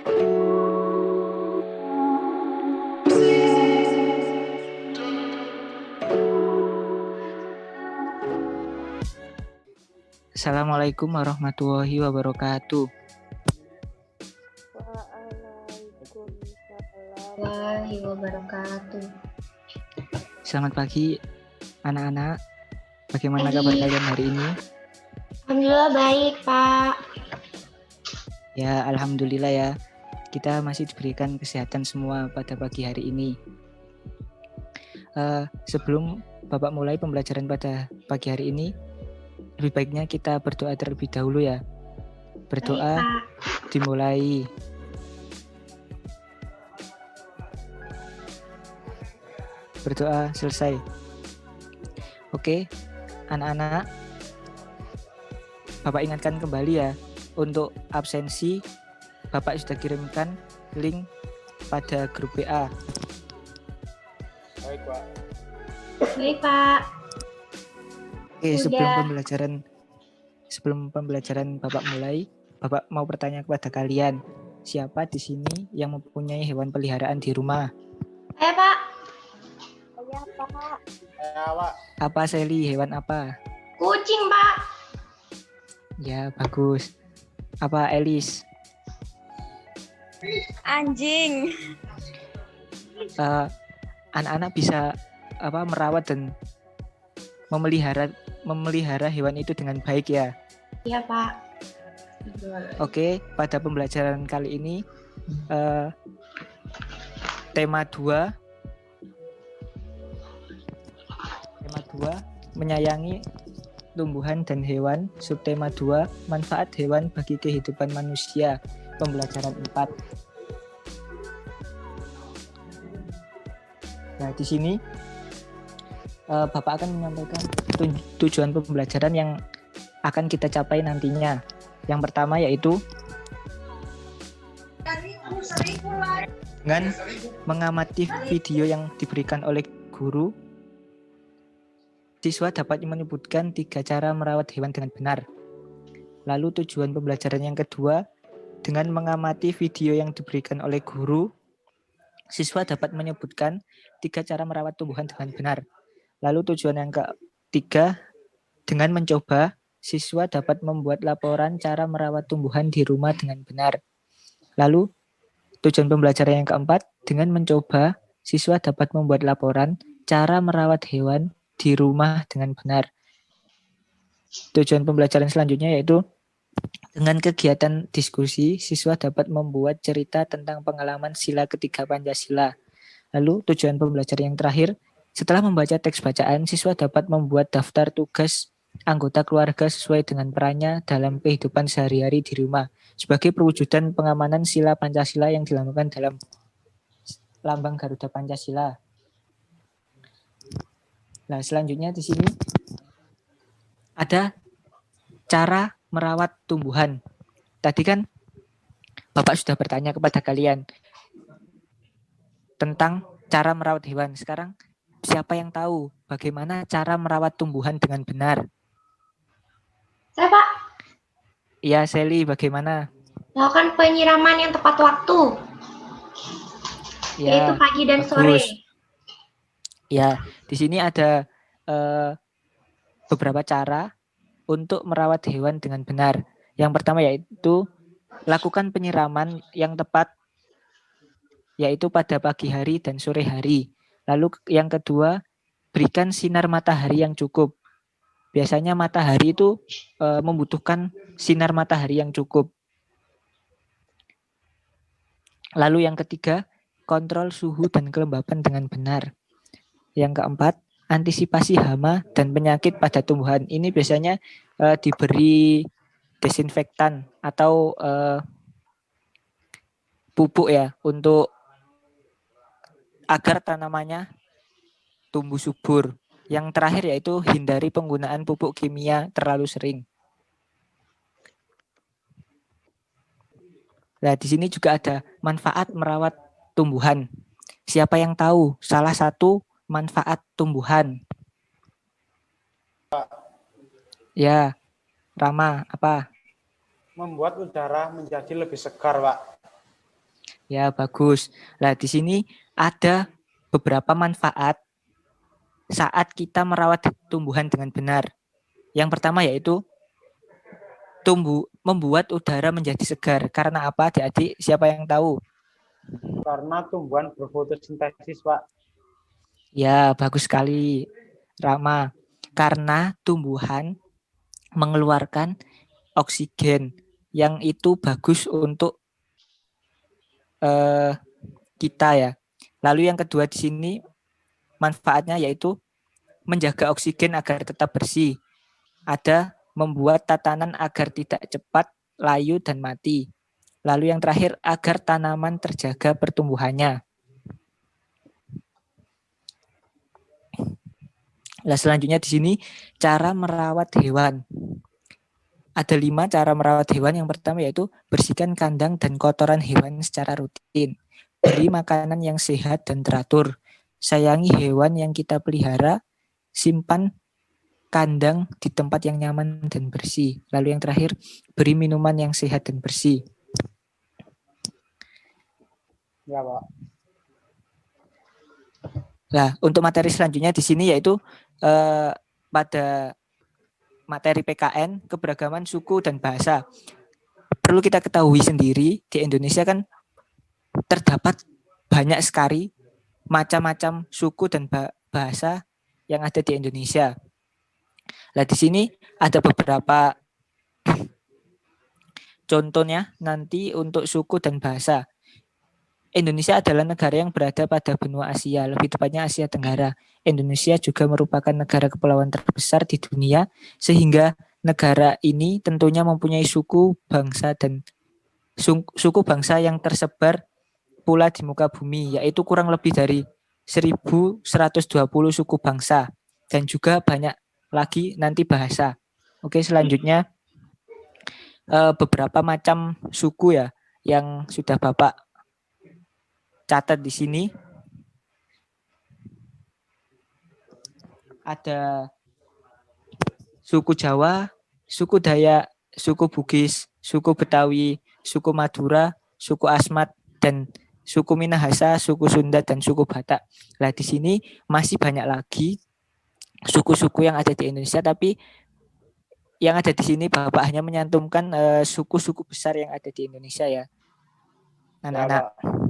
Assalamualaikum warahmatullahi wabarakatuh. Waalaikumsalam warahmatullahi wabarakatuh. Selamat pagi anak-anak. Bagaimana kabar kalian hari ini? Alhamdulillah baik, Pak. Ya, alhamdulillah ya. Kita masih diberikan kesehatan semua pada pagi hari ini. Sebelum Bapak mulai pembelajaran pada pagi hari ini, lebih baiknya kita berdoa terlebih dahulu ya. Berdoa dimulai. Berdoa selesai. Oke, anak-anak, Bapak ingatkan kembali ya, untuk absensi Bapak sudah kirimkan link pada grup WA. Baik, Pak. Baik, Pak. Oke, sebelum pembelajaran Bapak mulai, Bapak mau bertanya kepada kalian, siapa di sini yang mempunyai hewan peliharaan di rumah? Pak. Ya, Pak. Apa, Sally? Hewan apa? Kucing, Pak. Ya, bagus. Apa, Elis? Anjing. Anak-anak bisa merawat dan memelihara hewan itu dengan baik ya. Iya, Pak. Oke, pada pembelajaran kali ini tema 2 menyayangi tumbuhan dan hewan, subtema 2 manfaat hewan bagi kehidupan manusia, pembelajaran 4. Nah, di sini Bapak akan menyampaikan tujuan pembelajaran yang akan kita capai nantinya. Yang pertama yaitu dengan mengamati video yang diberikan oleh guru, siswa dapat menyebutkan 3 cara merawat hewan dengan benar. Lalu tujuan pembelajaran yang kedua, dengan mengamati video yang diberikan oleh guru, siswa dapat menyebutkan 3 cara merawat tumbuhan dengan benar. Lalu tujuan yang ketiga, dengan mencoba, siswa dapat membuat laporan cara merawat tumbuhan di rumah dengan benar. Lalu tujuan pembelajaran yang keempat, dengan mencoba, siswa dapat membuat laporan cara merawat hewan di rumah dengan benar. Tujuan pembelajaran selanjutnya yaitu dengan kegiatan diskusi, siswa dapat membuat cerita tentang pengalaman sila ketiga Pancasila. Lalu tujuan pembelajaran yang terakhir, setelah membaca teks bacaan, siswa dapat membuat daftar tugas anggota keluarga sesuai dengan perannya dalam kehidupan sehari-hari di rumah sebagai perwujudan pengamanan sila Pancasila yang dilambangkan dalam lambang Garuda Pancasila. Nah, selanjutnya di sini ada cara merawat tumbuhan. Tadi kan Bapak sudah bertanya kepada kalian tentang cara merawat hewan. Sekarang siapa yang tahu bagaimana cara merawat tumbuhan dengan benar? Saya, Pak. Ya, Sally, bagaimana? Lakukan penyiraman yang tepat waktu. Ya, yaitu pagi dan bagus. sore. Ya, di sini ada beberapa cara untuk merawat hewan dengan benar. Yang pertama yaitu lakukan penyiraman yang tepat, yaitu pada pagi hari dan sore hari. Lalu yang kedua, berikan sinar matahari yang cukup. Biasanya matahari itu membutuhkan sinar matahari yang cukup. Lalu yang ketiga, kontrol suhu dan kelembapan dengan benar. Yang keempat, antisipasi hama dan penyakit pada tumbuhan. Ini biasanya diberi desinfektan atau pupuk ya, untuk agar tanamannya tumbuh subur. Yang terakhir yaitu hindari penggunaan pupuk kimia terlalu sering. Nah, di sini juga ada manfaat merawat tumbuhan. Siapa yang tahu salah satu manfaat tumbuhan? Ya, Rama, apa? Membuat udara menjadi lebih segar, Pak. Ya, bagus. Nah, di sini ada beberapa manfaat saat kita merawat tumbuhan dengan benar. Yang pertama yaitu membuat udara menjadi segar. Karena apa, adik-adik? Siapa yang tahu? Karena tumbuhan berfotosintesis, Pak. Ya, bagus sekali, Rama. Karena tumbuhan mengeluarkan oksigen yang itu bagus untuk kita ya. Lalu yang kedua di sini manfaatnya yaitu menjaga oksigen agar tetap bersih. Ada membuat tatanan agar tidak cepat layu dan mati. Lalu yang terakhir agar tanaman terjaga pertumbuhannya. Nah, selanjutnya di sini cara merawat hewan. Ada 5 cara merawat hewan. Yang pertama yaitu bersihkan kandang dan kotoran hewan secara rutin. Beri makanan yang sehat dan teratur. Sayangi hewan yang kita pelihara. Simpan kandang di tempat yang nyaman dan bersih. Lalu yang terakhir, beri minuman yang sehat dan bersih. Ya, Pak. Nah, untuk materi selanjutnya di sini yaitu pada materi PKN, keberagaman suku dan bahasa. Perlu kita ketahui sendiri, di Indonesia kan terdapat banyak sekali macam-macam suku dan bahasa yang ada di Indonesia. Nah, di sini ada beberapa contohnya nanti untuk suku dan bahasa. Indonesia adalah negara yang berada pada benua Asia, lebih tepatnya Asia Tenggara. Indonesia juga merupakan negara kepulauan terbesar di dunia, sehingga negara ini tentunya mempunyai suku, bangsa, dan suku bangsa yang tersebar pula di muka bumi, yaitu kurang lebih dari 1.120 suku bangsa, dan juga banyak lagi nanti bahasa. Oke, selanjutnya beberapa macam suku ya yang sudah Bapak catat di sini. Ada suku Jawa, suku Dayak, suku Bugis, suku Betawi, suku Madura, suku Asmat, dan suku Minahasa, suku Sunda, dan suku Batak. Nah, di sini masih banyak lagi suku-suku yang ada di Indonesia, tapi yang ada di sini Bapak hanya menyantumkan suku-suku besar yang ada di Indonesia ya. Anak-anak. Ya,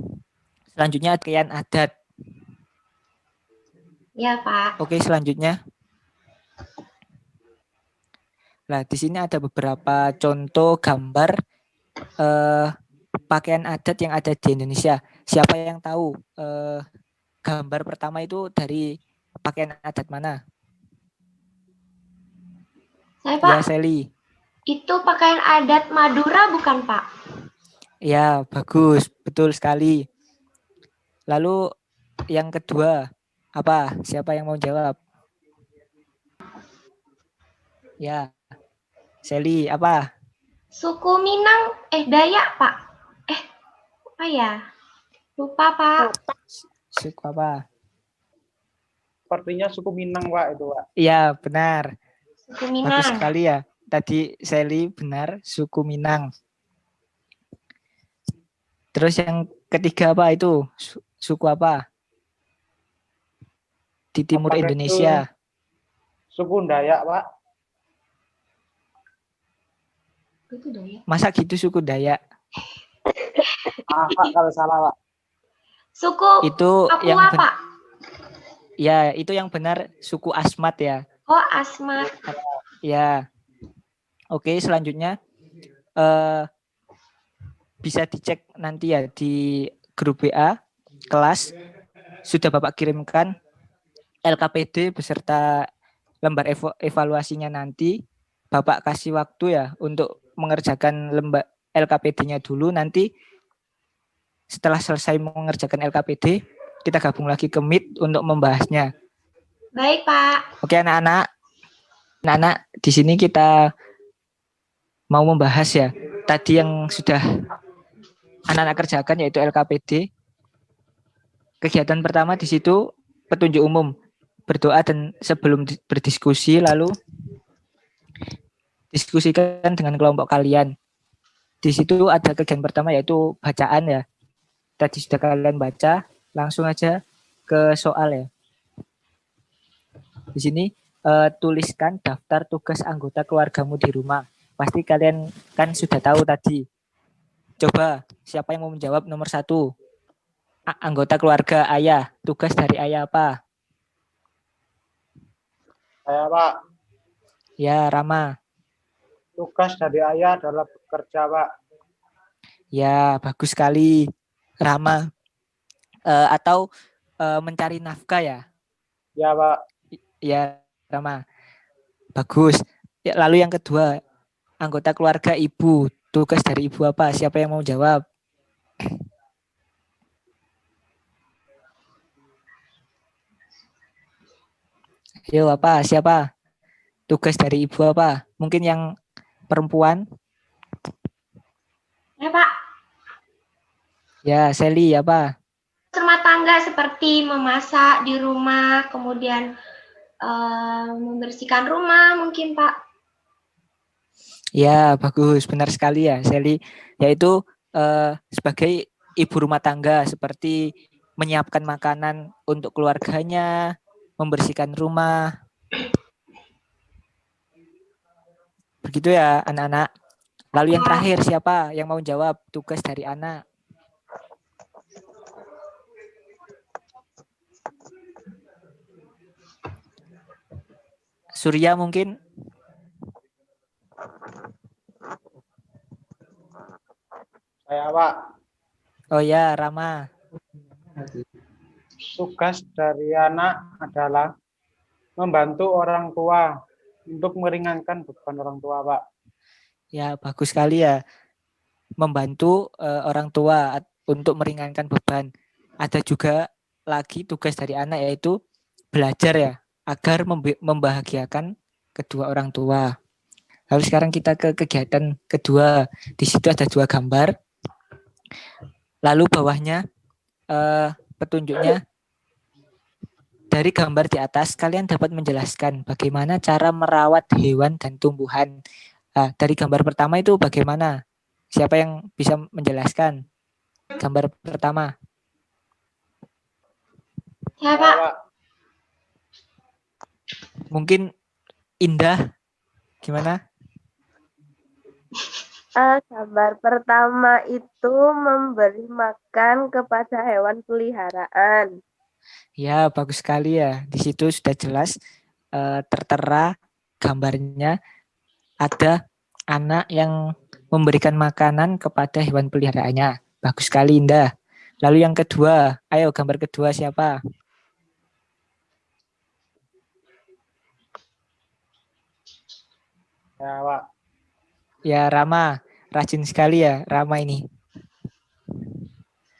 Selanjutnya pakaian adat. Ya, Pak. Oke, selanjutnya. Nah, di sini ada beberapa contoh gambar pakaian adat yang ada di Indonesia. Siapa yang tahu gambar pertama itu dari pakaian adat mana? Saya, Pak. Ya, Sally. Itu pakaian adat Madura bukan, Pak? Ya, bagus. Betul sekali. Lalu yang kedua, apa? Siapa yang mau jawab? Ya, Sally, apa? Suku Minang, Dayak, Pak. Apa ya? Lupa, Pak. Suku apa? Sepertinya suku Minang, Pak, itu, Pak. Iya, benar. Suku Minang. Bagus sekali ya. Tadi Sally benar, suku Minang. Terus yang ketiga apa itu? Suku apa? Di timur Apakah Indonesia. Suku Dayak, Pak. Itu Dayak. Masa gitu suku Dayak? Pak, kalau salah, Pak. Suku Itu Papua, yang Pak. Ya, itu yang benar suku Asmat ya. Oh, Asmat. Ya. Oke, selanjutnya bisa dicek nanti ya di grup WA kelas. Sudah Bapak kirimkan LKPD beserta lembar evaluasinya nanti. Bapak kasih waktu ya untuk mengerjakan lembar LKPD-nya dulu. Nanti setelah selesai mengerjakan LKPD, kita gabung lagi ke Meet untuk membahasnya. Baik, Pak. Oke, anak-anak. Anak-anak, di sini kita mau membahas ya. Tadi yang sudah anak-anak kerjakan yaitu LKPD. Kegiatan pertama di situ petunjuk umum, berdoa dan sebelum berdiskusi, lalu diskusikan dengan kelompok kalian. Di situ ada kegiatan pertama yaitu bacaan ya. tadi sudah kalian baca, langsung aja ke soal ya. Di sini tuliskan daftar tugas anggota keluargamu di rumah. Pasti kalian kan sudah tahu tadi. Coba siapa yang mau menjawab nomor 1? Anggota keluarga ayah. Tugas dari ayah apa? Saya, Pak. Ya, Rama. Tugas dari ayah adalah bekerja, Pak. Ya, bagus sekali, Rama. Atau mencari nafkah ya? Ya, Pak. Ya, Rama. Bagus. Ya, lalu yang kedua, anggota keluarga ibu. Tugas dari ibu apa? Siapa yang mau jawab? Ayo, apa? Siapa? Tugas dari ibu apa? Mungkin yang perempuan? Ya, Pak. Ya, Sally apa? Rumah tangga seperti memasak di rumah, kemudian membersihkan rumah mungkin, Pak. Ya, bagus. Benar sekali ya, Sally. Yaitu sebagai ibu rumah tangga seperti menyiapkan makanan untuk keluarganya, membersihkan rumah. Begitu ya, anak-anak. Lalu yang terakhir siapa yang mau jawab tugas dari anak? Surya mungkin? Saya, Pak. Oh ya, Rama. Tugas dari anak adalah membantu orang tua untuk meringankan beban orang tua, Pak. Ya, bagus sekali ya. Membantu orang tua untuk meringankan beban. Ada juga lagi tugas dari anak yaitu belajar ya, agar membahagiakan kedua orang tua. Lalu sekarang kita ke kegiatan kedua. Di situ ada 2 gambar. Lalu bawahnya petunjuknya dari gambar di atas kalian dapat menjelaskan bagaimana cara merawat hewan dan tumbuhan. Dari gambar pertama itu bagaimana? Siapa yang bisa menjelaskan? Gambar pertama. Ya, Saya, Pak. Pak. Mungkin Indah, gimana? Gambar pertama itu memberi makan kepada hewan peliharaan. Ya, bagus sekali ya. Di situ sudah jelas tertera gambarnya ada anak yang memberikan makanan kepada hewan peliharaannya. Bagus sekali, Indah. Lalu yang kedua, ayo gambar kedua siapa? Ya, Pak. Ya, Rama. Rajin sekali ya, Rama ini.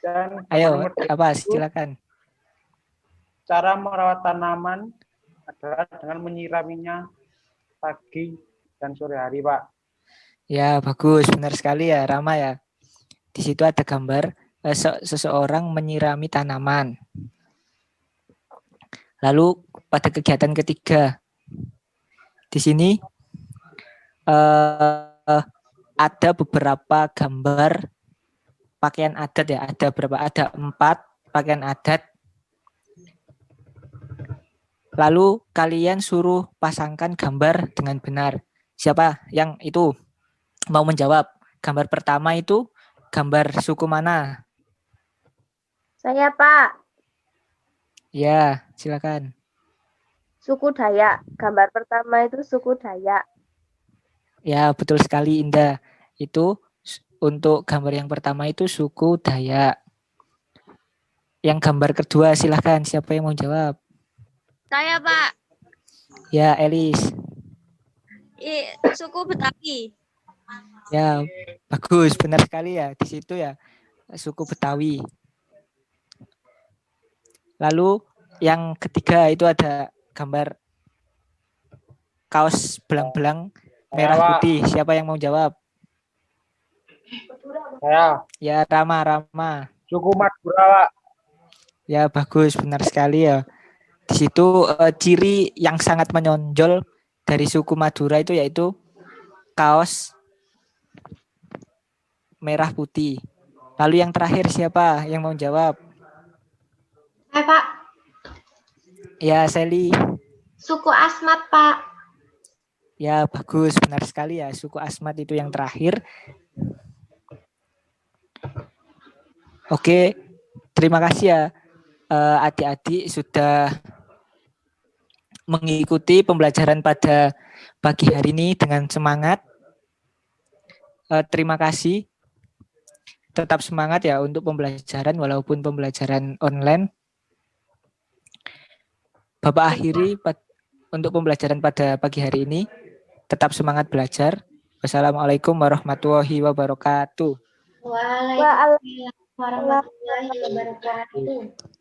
Dan Ayo, nomor 3 apa? itu, Silakan. cara merawat tanaman adalah dengan menyiraminya pagi dan sore hari, Pak. Ya, bagus. Benar sekali ya, Rama ya. Di situ ada gambar seseorang menyirami tanaman. Lalu pada kegiatan ketiga, di sini ada beberapa gambar pakaian adat ya. Ada berapa? Ada 4 pakaian adat. Lalu kalian suruh pasangkan gambar dengan benar. Siapa yang itu mau menjawab? Gambar pertama itu gambar suku mana? Saya, Pak. Ya, silakan. Suku Dayak. Gambar pertama itu suku Dayak. Ya, betul sekali Indah. Itu untuk gambar yang pertama itu suku Dayak. Yang gambar kedua silakan, siapa yang mau jawab? Saya, Pak. Ya, Elis. Suku Betawi. Ya, bagus, benar sekali ya. Di situ ya, suku Betawi. Lalu yang ketiga itu ada gambar kaos belang-belang merah putih. Siapa yang mau jawab? Saya. Ya, Rama. Suku Madura, Pak. Ya, bagus, benar sekali ya. Di situ ciri yang sangat menonjol dari suku Madura itu yaitu kaos merah putih. Lalu yang terakhir siapa yang mau jawab? Pak. Ya, Sally. Suku Asmat, Pak. Ya, bagus. Benar sekali ya. Suku Asmat itu yang terakhir. Oke. Terima kasih ya adik-adik sudah mengikuti pembelajaran pada pagi hari ini dengan semangat. Terima kasih. Tetap semangat ya untuk pembelajaran walaupun pembelajaran online. Bapak akhiri untuk pembelajaran pada pagi hari ini. Tetap semangat belajar. Wassalamualaikum warahmatullahi wabarakatuh. Waalaikumsalam warahmatullahi wabarakatuh.